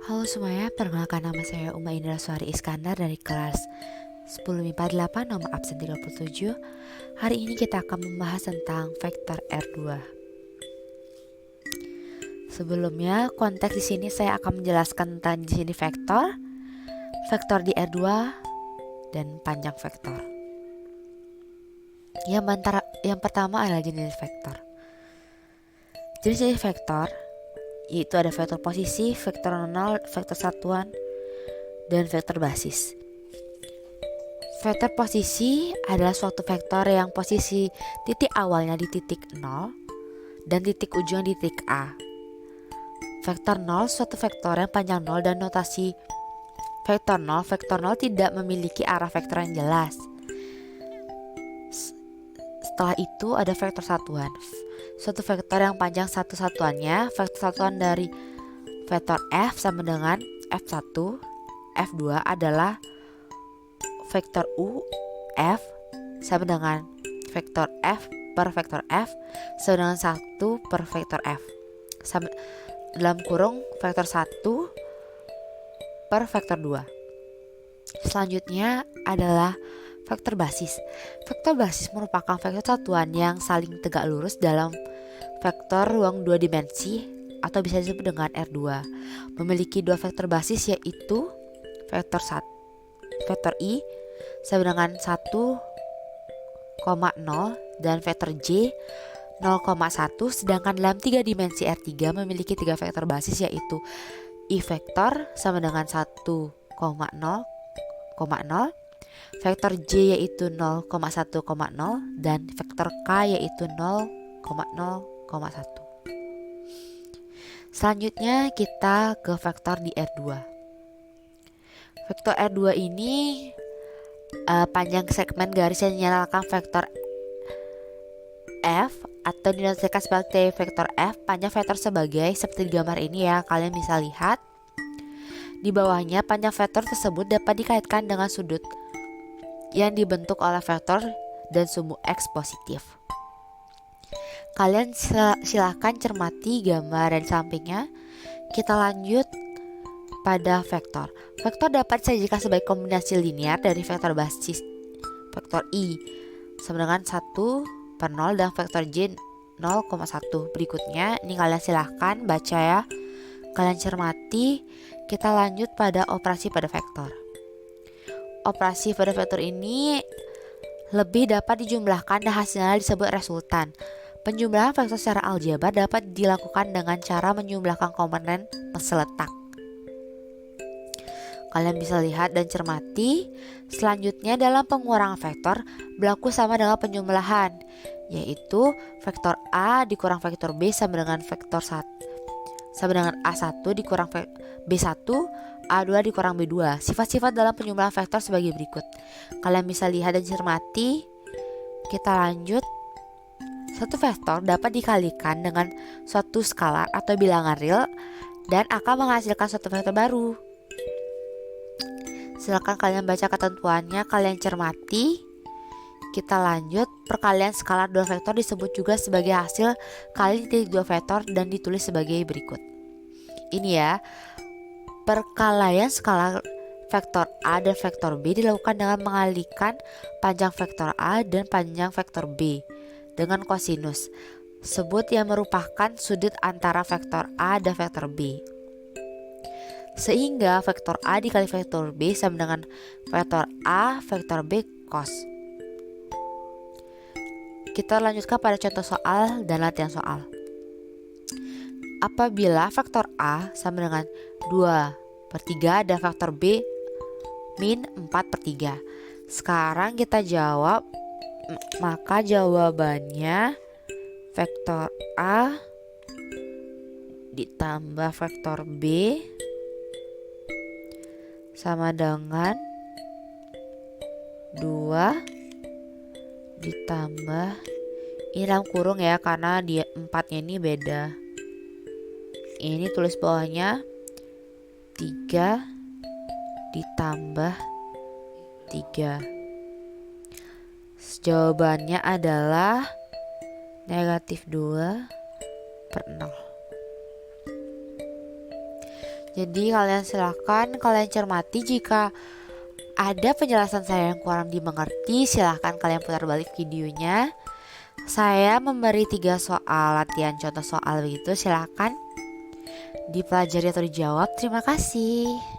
Halo semuanya, perkenalkan nama saya Uma Indra Suari Iskandar dari kelas 10 MIPA 8 nomor absen 37. Hari ini kita akan membahas tentang vektor R2. Sebelumnya, konteks di sini saya akan menjelaskan tentang di sini vektor di R2 dan panjang vektor. Yang pertama adalah jenis vektor. Jenis vektor yaitu ada vektor posisi, vektor nol, vektor satuan, dan vektor basis. Vektor posisi adalah suatu vektor yang posisi titik awalnya di titik 0 dan titik ujung di titik A. Vektor 0 suatu vektor yang panjang 0 dan notasi vektor 0 tidak memiliki arah vektor yang jelas. Setelah itu ada vektor satuan. Suatu vektor yang panjang satu satuannya, vektor satuan dari vektor F sama dengan F1, F2 adalah vektor U, F sama dengan vektor F per vektor F sama dengan 1 per vektor F sama, dalam kurung vektor 1 per vektor 2. Selanjutnya adalah vektor basis. Vektor basis merupakan vektor satuan yang saling tegak lurus dalam vektor ruang 2 dimensi atau bisa disebut dengan R2. Memiliki dua vektor basis yaitu vektor I sama dengan 1,0 dan vektor J 0,1, sedangkan dalam 3 dimensi R3 memiliki 3 vektor basis yaitu I vektor sama dengan 1,0, vektor J yaitu 0,1,0 dan vektor K yaitu 0,0,1. Selanjutnya kita ke vektor di R2. Vektor R2 ini panjang segmen garis yang menyalakan vektor F atau dinotasikan sebagai vektor F. Panjang vektor seperti di gambar ini ya, kalian bisa lihat di bawahnya. Panjang vektor tersebut dapat dikaitkan dengan sudut yang dibentuk oleh vektor dan sumbu X positif. Kalian silahkan cermati gambar di sampingnya. Kita lanjut pada vektor. Vektor dapat disajikan sebagai kombinasi linear dari vektor basis vektor I sama dengan 1 per 0 dan vektor J 0,1. Berikutnya ini kalian silahkan baca ya, kalian cermati. Kita lanjut pada operasi pada vektor. Operasi pada vektor ini lebih dapat dijumlahkan dan hasilnya disebut resultan. Penjumlahan vektor secara aljabar dapat dilakukan dengan cara menjumlahkan komponen seletak. Kalian bisa lihat dan cermati. Selanjutnya dalam pengurangan vektor berlaku sama dengan penjumlahan, yaitu vektor A dikurang vektor B sama dengan vektor 1 sama dengan A1 dikurang B1, A2 dikurang B2. Sifat-sifat dalam penjumlahan vektor sebagai berikut. Kalian bisa lihat dan cermati. Kita lanjut. Suatu vektor dapat dikalikan dengan suatu skalar atau bilangan real dan akan menghasilkan suatu vektor baru. Silakan kalian baca ketentuannya, kalian cermati. Kita lanjut. Perkalian skalar dua vektor disebut juga sebagai hasil kali titik dua vektor dan ditulis sebagai berikut. Ini ya, perkalian skalar vektor A dan vektor B dilakukan dengan mengalihkan panjang vektor A dan panjang vektor B dengan kosinus, sebut yang merupakan sudut antara vektor A dan vektor B. Sehingga vektor A dikali vektor B sama dengan vektor A vektor B cos. Kita lanjutkan pada contoh soal dan latihan soal. Apabila vektor A sama dengan 2/3 dan vektor B min 4/3. Sekarang kita jawab. Maka jawabannya vektor A ditambah vektor B sama dengan 2 ditambah, ini dalam kurung ya karena dia 4-nya ini beda. Ini tulis bawahnya 3 ditambah 3. Jawabannya adalah negatif 2/0. Jadi kalian silahkan kalian cermati, jika ada penjelasan saya yang kurang dimengerti, silahkan kalian putar balik videonya. Saya memberi 3 soal latihan contoh soal begitu, silahkan dipelajari atau dijawab. Terima kasih.